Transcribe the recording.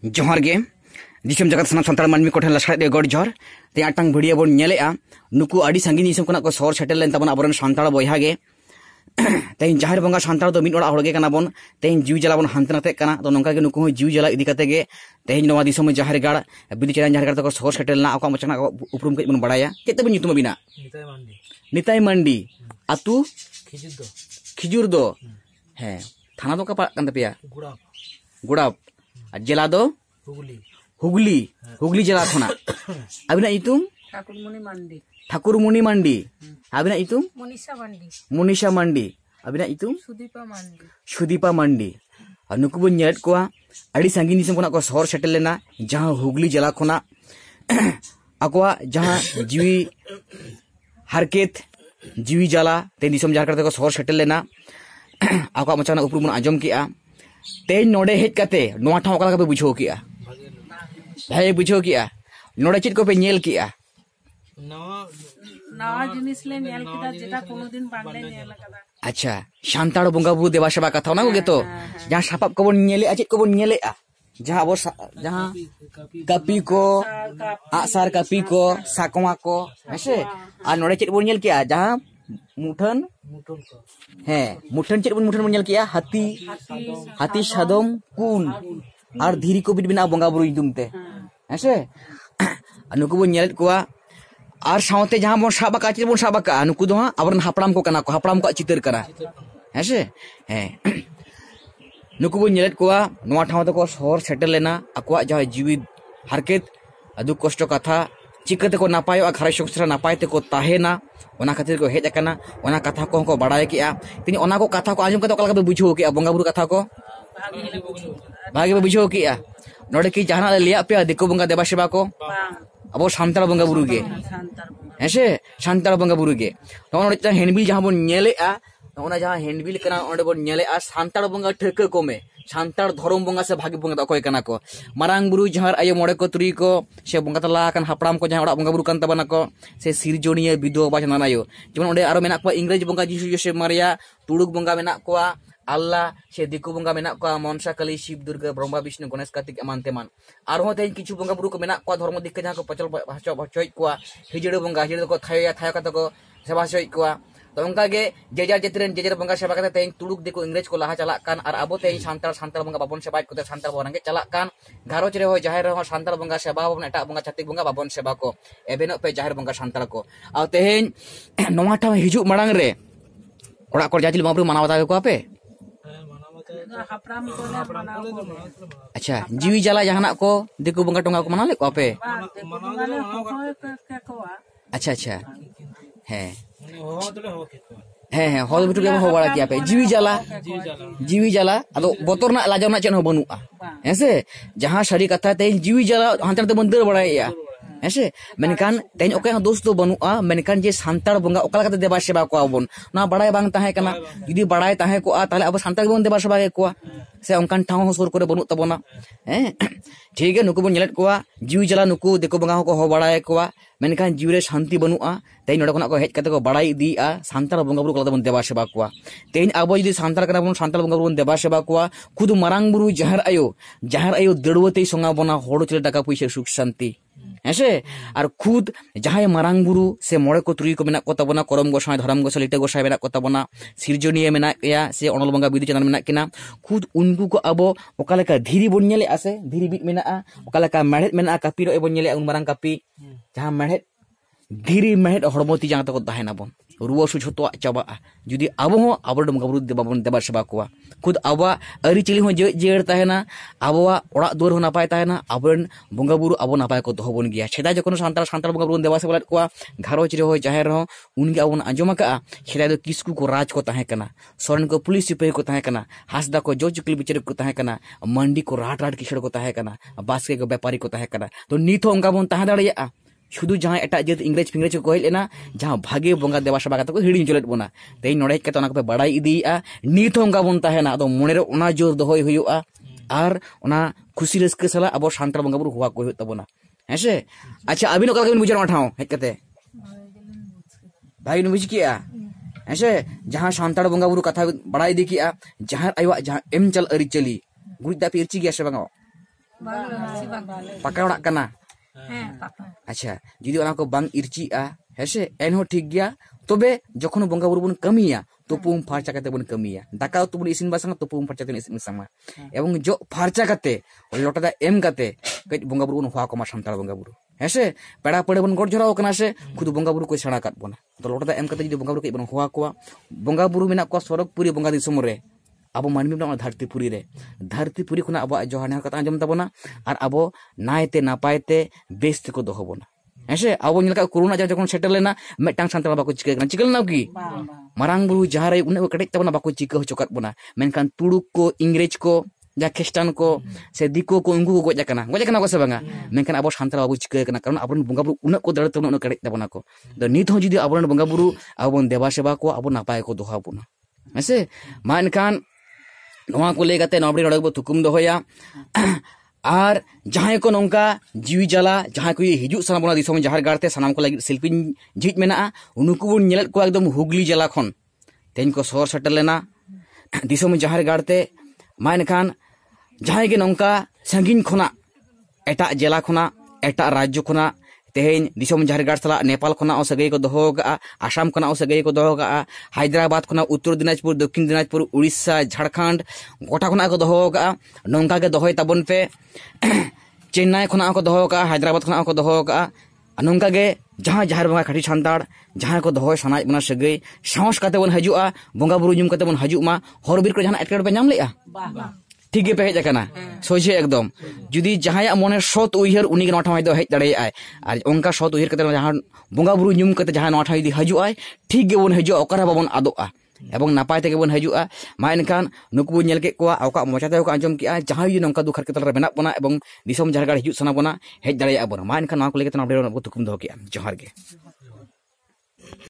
जोहार गे दिसम जगत सना संताल मानमी को ठेन लसड़ा दे गड जोहर ते आटांग भिडियो बोन नेलेआ नुकु आडी संगी दिसम कोना को सोर सेटल लेन तबन आबरन संताल बयहा गे तेन जाहिर बंगा संताल दो मिड ओड़ा होड़गे कना बोन तेन जीव जला बोन हांते नाते कना तो नोंका गे नुकु जीव जला इदी कते गे तेन नवा दिसम जाहिर गाड़ बिदि चेरान जाहिर गाड़ को सोर सेटल ना अका मचना उपरुम के बोन बडाया चेते बन युतुम बिना निताई मंडी आतु खिजुर दो हे थाना दो का कान तपिया गुड़ाप जिला दो हुगली हुगली जिला खोना अबिना इतुम ठाकुरमुनि मंडी अबिना इतुम मुनिशा मंडी अबिना इतुम सुदीपा मंडी और नुकु बन नेट कोआ अड़ी संगी निसम कोना को शहर सेटल लेना जहां हुगली जिला खोना अकोआ जहां जीवी हरकेत जीवी जाला ते निसम जार करते को शहर सेटल लेना अकोआ मचाना उपरुम आजम किया तेज नोडे हेज कते नोआ ठाव का पे बुझो किया भाई बुझो किया नोडे चित को पे नेल किया नवा जिनिस ले नेल किदा जेटा कोनो दिन बांगले नेल कदा अच्छा शांताड़ बंगा बुरु देवा सेवा कथा ना गे तो जहां सापाब को बन नेले चित को बन नेले जहां अब जहां कपी को आसार कपी को साकवा को ऐसे और नोडे चित बन नेल किया जहां मुठन है मुठन चित बन मुठन नेल किया हाथी सादम कुन और धीरी को बिना बंगा बुरु दुमते ऐसे नुकु बन नेल कोआ और सावते जहां बन साबाका चित बन साबाका नुकु दो आबरन हापड़ाम को कना को हापड़ाम को चितर करा ऐसे है नुकु बन नेल कोआ नोआ ठाव तको शहर सेटल लेना अकवा जहां जीवित हरकेत अदु कष्ट कथा चिकते को नापाय घर संसार नापाय ते को ताहेना ओना खातिर को हेज अकना ओना कथा को बड़ाय किया तिनी ओना को कथा को आजम कते ओकला के बुझो किया बंगा बुरु कथा को भागे बुझो किया नोडे की जहाना लिया पे दिको बंगा देवा सेवा को अब सानताल बंगा बुरु गे ऐसे सानताल बंगा बुरु गे तो नोडे हेनबिल जहां बन नेलेआ ओना जहां हेनबिल कना ओंडे बन नेलेआ सानताल बंगा ठेके को में सानताल धर्म बंगा से भागी बंगा अकोय कना को मारांग बुरु जहार आयो मोड़े को तुरी को से बंगा तला कन हापड़ाम को जहां ओड़ा बंगा बुरु कन तबना को से सिरजोनिया विधवा जनानायो जेमन ओंडे आरो मेना को इंग्रेज बंगा जीसु जोसेफ मारिया तुड़ुक बंगा मेना को अल्लाह से दिकु बंगा मेना को मनसा काली शिव दुर्गा ब्रह्मा विष्णु गणेश कार्तिक एमान तेमान आरो तेज किछु बंगा बुरु को मेना को धर्म दिक जहां को पचल भाचो को हिजड़ बंगा हिजड़ को थाया थाया कत को सेवा सय को तो उनका गे जेजार जेतरेन जेजार बंगा सेवा करते तेज तुड़ुक दिको इंग्रेज को लहा चला कान और अब तेज सानताल बंगा बाबन सेवा को सानताल बंगा चला कान घारोच रे हो जाहिर हो सानताल बंगा सेवा बन एटा बंगा छातिक बंगा बाबन सेवा को एबेनो पे जाहिर बंगा सानताल को आ तेज नोवा ठाव हिजु मड़ांग रे ओड़ा को जाजिल माबरू मानावता को आपे अच्छा जीवी जला जहां को दिकु बंगा टोंगा को मना ले को आपे अच्छा अच्छा है है हॉल बिटु के हो बड़ा किया पे जीवी जला अदो बोतर ना लाजवना चेन हो बनुआ ऐसे जहां सरी कथा ते जीवी जला हांतर ते मंदिर बड़ाया ऐसे मेनकान तेज ओके दोस्त तो बनुआ मेनकान जे सानताड़ बंगा ओकला कते देवा सेवा को आबन ना बड़ाय बांग ताहे कना जुदी बड़ाय ताहे को ताले अब सानताड़ बन देवा सेवा को से ओंकान ठाव सुर करे बनु तबना ठीक है नुकु बन नेलत को जीवी जला नुकु देखो बंगा को हो बड़ाय को मेनकान जीव रे शांति बनुआ तेज नोडे कोना को हेज कते को बड़ाय इदीआ सानताड़ बंगा बुरु कला बन देवा सेवा को तेज अब जुदी सानताड़ कना बन सानताड़ बंगा बुरु बन देवा सेवा को खुद मारांग बुरु जहर आयो दड़वते संगा बना होड़ चले टाका पैसा सुख शांति ऐसे और खुद जहां मारांग बुरु से मोड़े को तुरी को मेना को तबना करम गोसाई धरम गोसाई लिटे गोसाई मेना को तबना सिरजोनिया मेना या से अनल बंगा बिदु चैनल मेना किना खुद उनको को अब ओकालेका धीरी बन नेले आसे धीरी बिट मेना ओकालेका मेड़ेद मेना कापी रो बन नेले उन मारांग कापी जहां मेड़ेद धीरी मेड़ेद हड़मती जहां तक दाहेना बन रुआ सु झतो चाबा जुदी अब हो आबर बंगा बुरु देवा सेवा को खुद आबा अरी चिली हो जेड़ ताहेना आबवा ओड़ा दुआर हो नापाय ताहेना आबरन बंगा बुरु आबो नापाय को दोहो बन गया छेदा जखन सानताल बंगा बुरु देवा सेवा को घारोच रे हो जाहिर हो उनगे आबन आंजम का छेदा दो किसकु को राज को ताहे कना सोरन को पुलिस सिपाही को ताहे कना हासदा को जो चुकली बिचार को ताहे कना मंडी को राट किसड़ को ताहे कना बास्के को व्यापारी को ताहे कना तो नीथ उनका बन ताहे दाड़िया शुद्ध जहां एटा जेत इंग्रेज फिंग्रेज को हेलेना जहां भागे बंगा देवा सेवा कता को हिडिन चलेत बोना तेज नोडे कते ओना को बड़ाई इदीआ नीथ होंगा बन ताहेना अदो मोने रे ओना जोर दोहय हुयुआ आर ओना खुशी रस्के सला अब सानताल बंगा बुरु हुआ को तबना ऐसे अच्छा अबिन ओकला के बुझर ठाव हेज कते भाई न बुझ किया ऐसे जहां सानताल बंगा बुरु कथा बड़ाई दी किया जहां आयो जहां एम चल अरि चली गुड़दा पे इरची गया से बंगा Pakai orang kena. Acha, jadi orang ko bang irci hese enho ठीक गया तबे जखन बंगा बुरु बन कमिया तुपुम फारचा कते बन कमिया दाका तुबुन इसिन बासंग तुपुम फारचा कते इसिन बासंग एवं जो फारचा कते लोटा एम कते कज बंगा बुरु बन हुआ को मा सान्ताल बंगा बुरु हेसे पेड़ा पड़े बन गड़ झराव कना से खुद बंगा बुरु को सेणा काट बना तो लोटा एम कते जदि बंगा बुरु के बन हुआ को बंगा बुरु मेना को सरक पुरी बंगा दिसम रे अब मानमी ना धरती पुरी खुना अब जोहाना कथा आंजम तबना और अब नायते नापायते बेस्ट को दोहो बना ऐसे अब निलका कोरोना जखन सेटल लेना मेटांग सान्ताल बाको चिका चिकल ना की मारांग बुरु जहारे उन्हें कड़े तबना बाको चिका होचोकात बना मेनखान तुड़ुक को इंग्रेज को जा खिस्टान को से दिको को उंगु को गजना को से बांगा मेनखान अब सान्ताल बाबू चिका कना कारण अब बंगा बुरु उन्हें को दड़ तबना उन्हें कड़े तबना को तो नित हो जुदी अब बंगा बुरु अब देवा सेवा को अब नापाय को दोहा बना ऐसे मानखान नोआ को लेगाते नबड़ी रड़क बो थुकुम दोहया और जहां को नोंका जीवी जला जहां को हिजु सना बना दिसोम जहार गाड़ते सनाम को लगी शिल्पी झिज मेना उनको बन नेलत को एकदम हुगली जला खन तेन को सोर सटल लेना दिसोम जहार गाड़ते मान खान जहां के नोंका संगीन खुना एटा जिला खुना एटा राज्य खुना तेहेन दिसोम झारखंड सला नेपाल खुना सगई को दोहो गा आसाम खुना सगई को दोहो गा हैदराबाद खुना उत्तर दिनाजपुर दक्षिण दिनाजपुर उड़ीसा झारखंड गोटा खुना को दोहो गा नोंका के दोहोय ताबन पे चेन्नई खुना को दोहो गा हैदराबाद खुना को दोहो गा नोंका के जहां जहार बंगा खाटी सान्ताड़ जहां को दोहोय सनाय बना सगई साहस काते बन हजुआ बंगा बुरु जुम काते बन हजुमा हरबीर को जहां एटकेट पे नाम लेआ ठीक है पे हेजना सोचे एकदम जुदी जहां मने सत उइहर उनी के नोठा दो हेज दड़े आय और ओंका सत उइहर कते जहां बंगा बुरु नुम कते जहां नोठा यदि हजु आय ठीक गे बन हजु ओकरा बाबन आदोआ एवं नापाय ते बन हजुआ मा एनखान नुकु नेल के कोआ ओका मोचाते को आंजम के जहां यदि नोंका दुखर के तल रे बना बना एवं दिसोम झारगाड़ हजु सना बना हेज दड़े आ बना मा एनखान ना को लेके तना अपडेट तुकुम दो के जोहार गे।